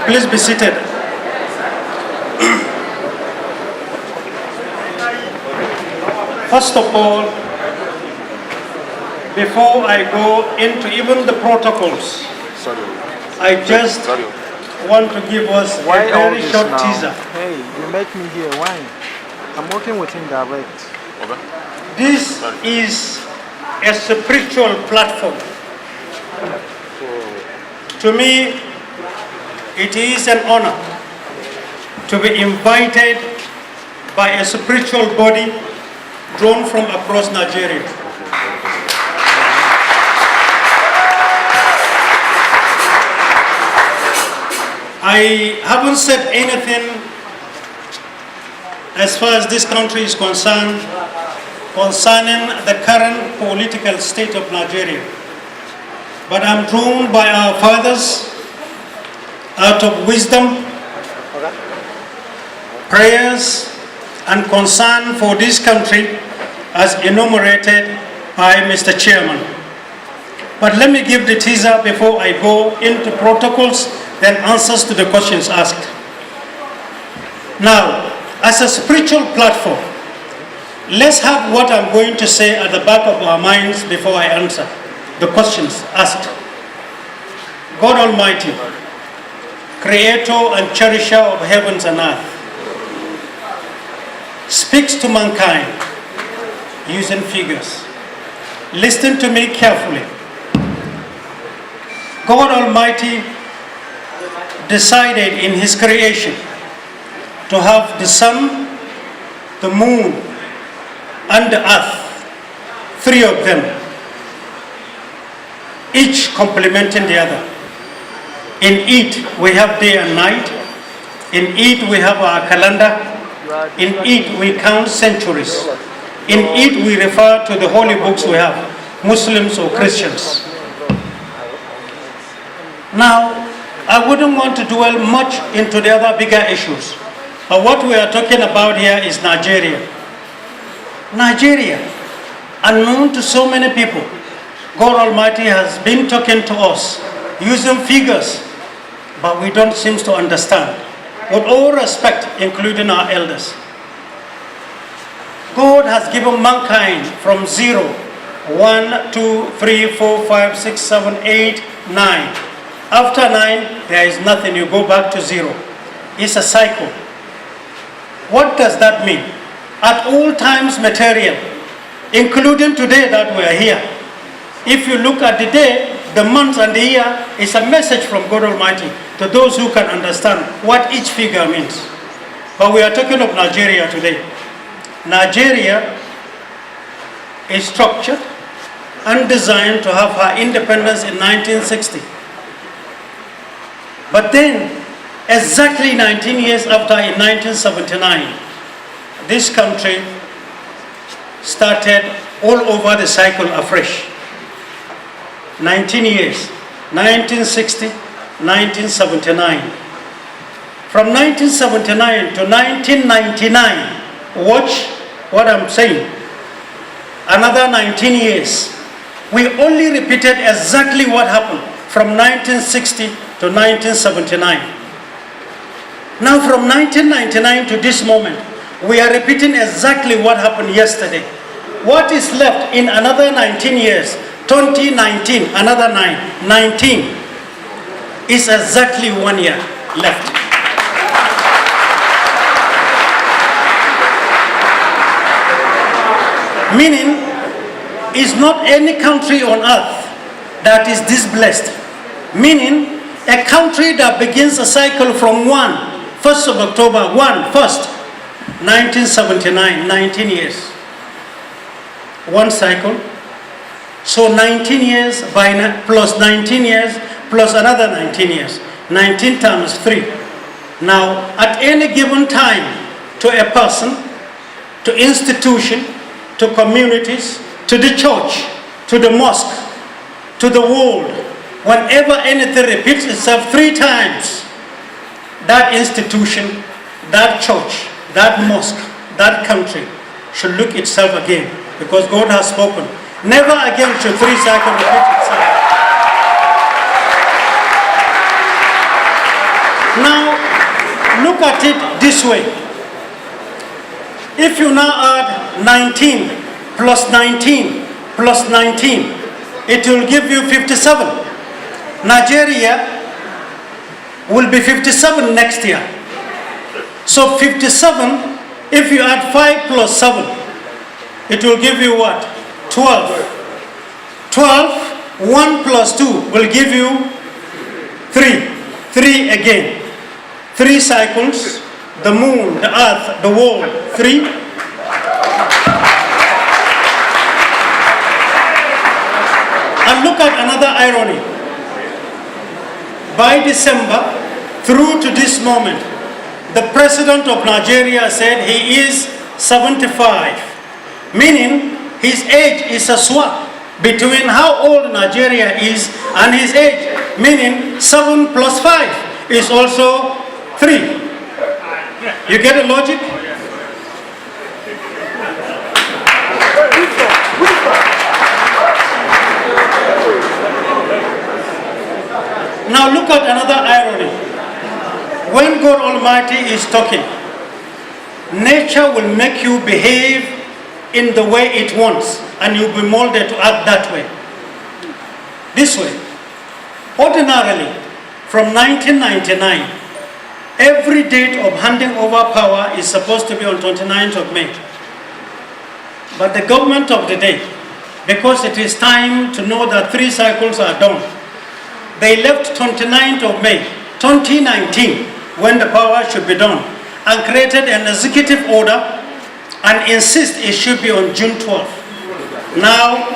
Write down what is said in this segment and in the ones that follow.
Please be seated. First of all, before I go into even the protocols, I just want to give us a very short teaser. Hey, you make me hear why? I'm working with him direct. This is a spiritual platform. To me, it is an honor to be invited by a spiritual body drawn from across Nigeria. I haven't said anything as far as this country is concerned concerning the current political state of Nigeria. But I'm drawn by our fathers out of wisdom, prayers, and concern for this country as enumerated by Mr. Chairman. But let me give the teaser before I go into protocols, then answers to the questions asked. Now, as a spiritual platform, let's have what I'm going to say at the back of our minds before I answer the questions asked. God Almighty, creator and cherisher of heavens and earth, speaks to mankind using figures. Listen to me carefully. God Almighty decided in his creation to have the sun, the moon, and the earth, three of them, each complementing the other. In it we have day and night. In it we have our calendar. In it we count centuries. In it we refer to the holy books we have, Muslims or Christians. Now, I wouldn't want to dwell much into the other bigger issues, but what we are talking about here is Nigeria. Nigeria, unknown to so many people, God Almighty has been talking to us using figures, but we don't seem to understand. With all respect, including our elders, God has given mankind from 0, 1, 2, 3, 4, 5, 6, 7, 8, 9. After 9, there is nothing. You go back to 0. It's a cycle. What does that mean? At all times material, including today that we are here. If you look at the day, the month and the year, is a message from God Almighty to those who can understand what each figure means. But we are talking of Nigeria today. Nigeria is structured and designed to have her independence in 1960. But then, exactly 19 years after, in 1979, this country started all over the cycle afresh. 19 years, 1960, 1979. From 1979 to 1999, watch what I'm saying, another 19 years. We only repeated exactly what happened from 1960 to 1979. Now from 1999 to this moment, we are repeating exactly what happened yesterday. What is left in another 19 years, 2019, another 19, is exactly 1 year left. Meaning, is not any country on earth that is this blessed. Meaning, a country that begins a cycle from 1st of October, 1979, 19 years. One cycle. So 19 years plus 19 years plus another 19 years. 19 times 3. Now, at any given time, to a person, to institution, to communities, to the church, to the mosque, to the world, whenever anything repeats itself 3 times, that institution, that church, that mosque, that country should look itself again, because God has spoken. Never again should 3 cycles repeat itself. Now, look at it this way. If you now add 19 plus 19 plus 19, it will give you 57. Nigeria will be 57 next year. So 57, if you add 5 plus 7, it will give you what? 12. 12, 1 plus 2 will give you 3. 3 again. 3 cycles, the moon, the earth, the world, 3. And look at another irony. By December, through to this moment, the president of Nigeria said he is 75, meaning his age is a swap between how old Nigeria is and his age, meaning 7 plus 5 is also 3. You get the logic? Now look at another irony. When God Almighty is talking, nature will make you behave in the way it wants, and you'll be molded to act that way. This way. Ordinarily, from 1999, every date of handing over power is supposed to be on 29th of May. But the government of the day, because it is time to know that 3 cycles are done, they left 29th of May, 2019, when the power should be done, and created an executive order and insist it should be on June 12th. Now,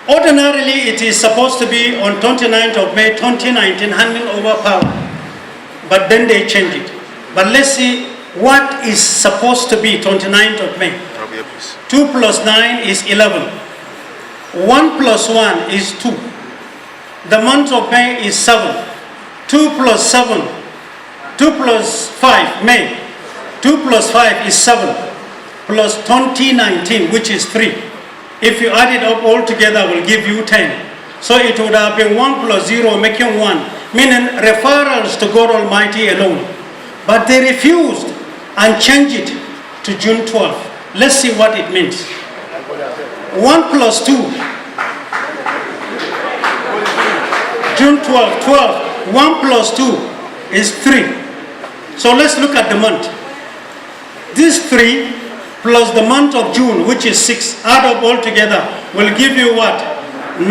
ordinarily it is supposed to be on 29th of May 2019, handing over power, but then they changed it. But let's see what is supposed to be 29th of May. 2 plus 9 is 11. 1 plus 1 is 2. The month of May is 7. 2 plus 7. 2 plus 5, May. 2 plus 5 is 7. Plus 2019, which is 3. If you add it up all together, will give you 10. So it would have been 1 plus 0 making 1, meaning referrals to God Almighty alone. But they refused and changed it to June 12th. Let's see what it means. 1 plus 2. June 12, 12. 1 plus 2 is 3. So let's look at the month. This 3 plus the month of June, which is 6, add up all together, will give you what? 9.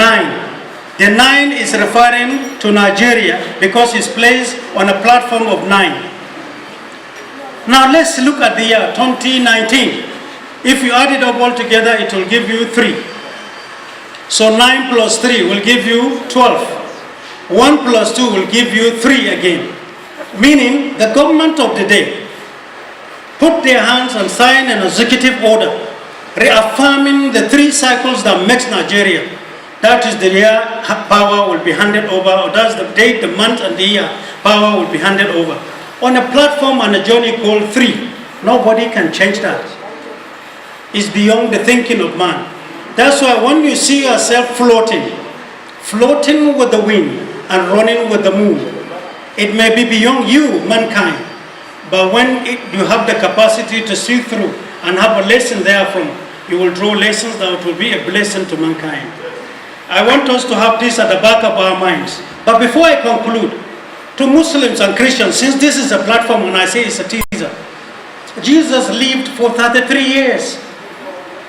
The 9 is referring to Nigeria because it's placed on a platform of 9. Now let's look at the year 2019. If you add it up all together, it will give you 3. So 9 plus 3 will give you 12. 1 plus 2 will give you 3 again. Meaning the government of the day put their hands and sign an executive order reaffirming the 3 cycles that makes Nigeria. That is the year power will be handed over, or that's the date, the month and the year power will be handed over. On a platform and a journey called 3. Nobody can change that. It's beyond the thinking of man. That's why when you see yourself floating with the wind and running with the moon, it may be beyond you, mankind, but when you have the capacity to see through and have a lesson therefrom, you will draw lessons that will be a blessing to mankind. I want us to have this at the back of our minds. But before I conclude, to Muslims and Christians, since this is a platform and I say it's a teaser, Jesus lived for 33 years.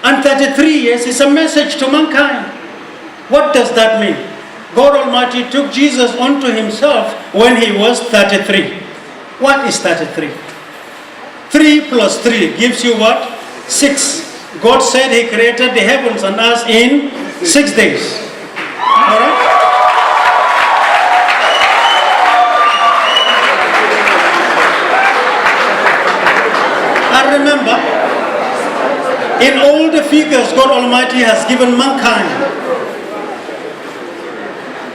And 33 years is a message to mankind. What does that mean? God Almighty took Jesus unto himself when he was 33. What is 33? 3 plus 3 gives you what? 6. God said he created the heavens and earth in 6 days. Alright? And remember, in all the figures God Almighty has given mankind,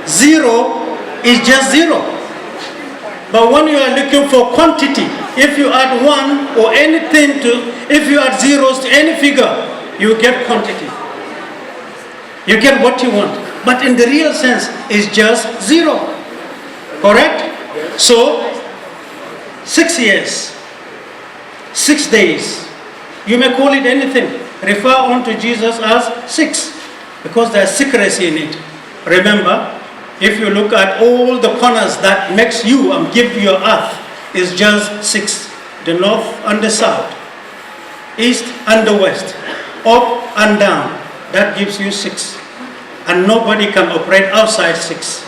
0 is just 0. But when you are looking for quantity, If you add 1 or anything to, if you add zeros to any figure, you get quantity. You get what you want. But in the real sense, it's just 0. Correct? So, 6 years, 6 days. You may call it anything. Refer on to Jesus as 6, because there's secrecy in it. Remember, if you look at all the corners that makes you and give you earth, is just 6. The north and the south, east and the west, up and down. That gives you 6. And nobody can operate outside 6.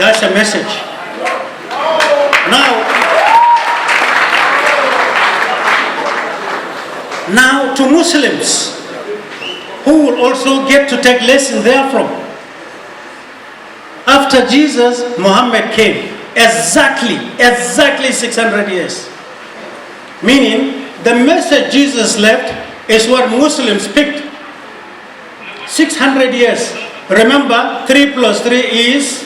That's a message. Now to Muslims, who will also get to take lesson therefrom. After Jesus, Muhammad came. Exactly 600 years. Meaning, the message Jesus left is what Muslims picked. 600 years. Remember, 3 plus 3 is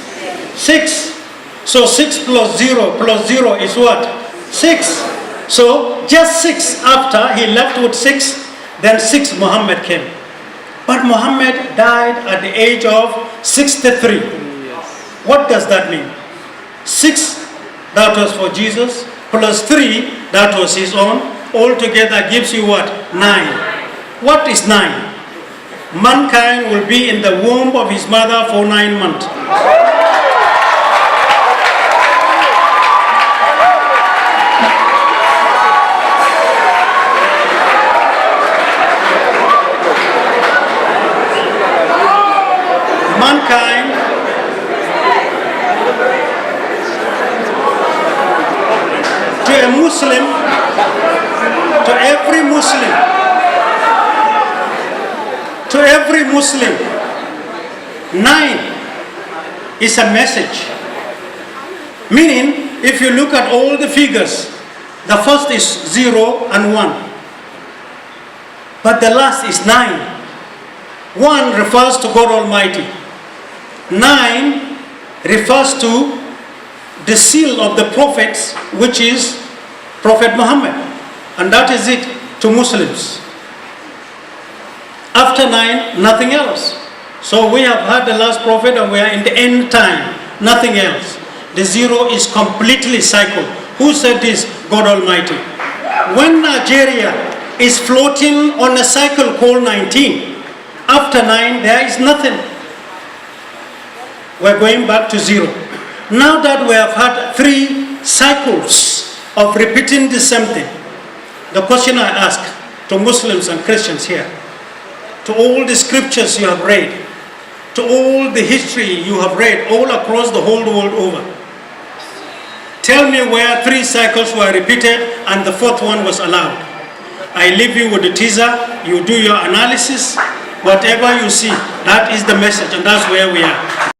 6. So 6 plus 0 is what? 6. So just 6 after he left with 6, then 6 Muhammad came. But Muhammad died at the age of 63. What does that mean? 6, that was for Jesus, plus 3, that was his own. Altogether gives you what? 9. What is 9? Mankind will be in the womb of his mother for 9 months. Mankind to a Muslim, to every Muslim, to every Muslim, 9 is a message. Meaning, if you look at all the figures, the first is 0 and 1. But the last is 9. 1 refers to God Almighty. 9 refers to the seal of the prophets, which is Prophet Muhammad. And that is it to Muslims. After 9, nothing else. So we have had the last prophet and we are in the end time. Nothing else. The 0 is completely cycled. Who said this? God Almighty. When Nigeria is floating on a cycle called 19, after 9 there is nothing. We're going back to 0. Now that we have had 3 cycles of repeating the same thing, the question I ask to Muslims and Christians here, to all the scriptures you have read, to all the history you have read all across the whole world over, tell me where 3 cycles were repeated and the 4th one was allowed. I leave you with the teaser, you do your analysis, whatever you see, that is the message, and that's where we are.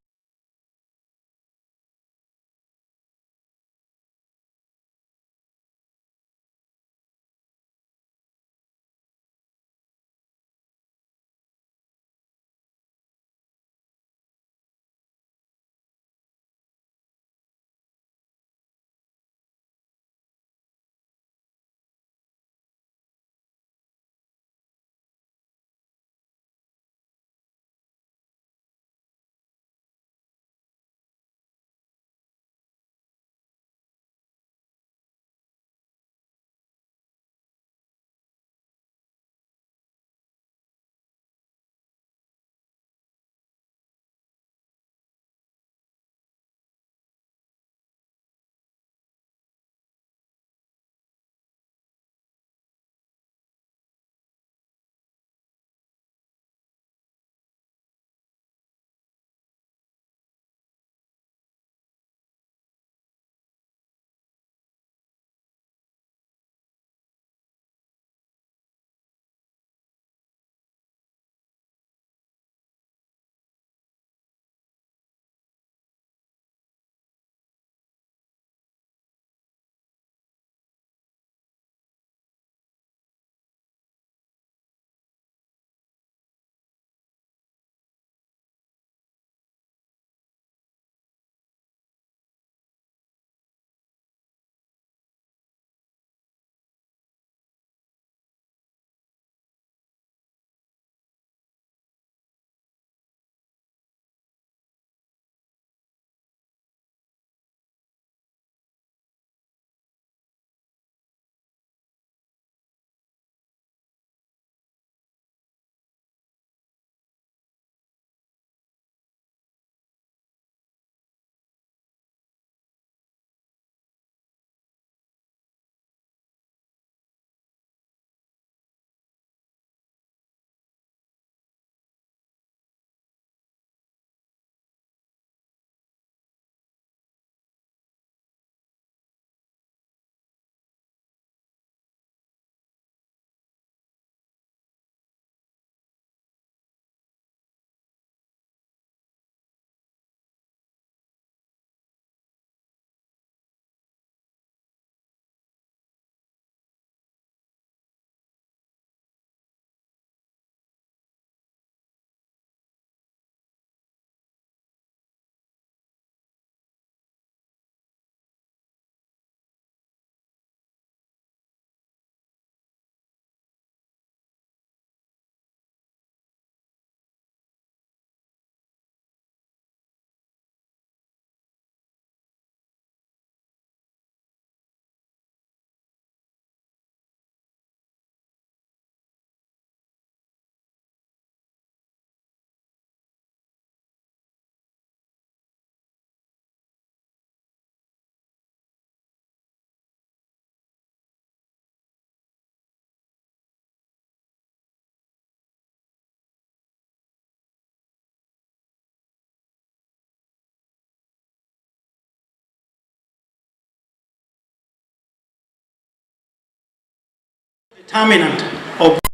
determinant of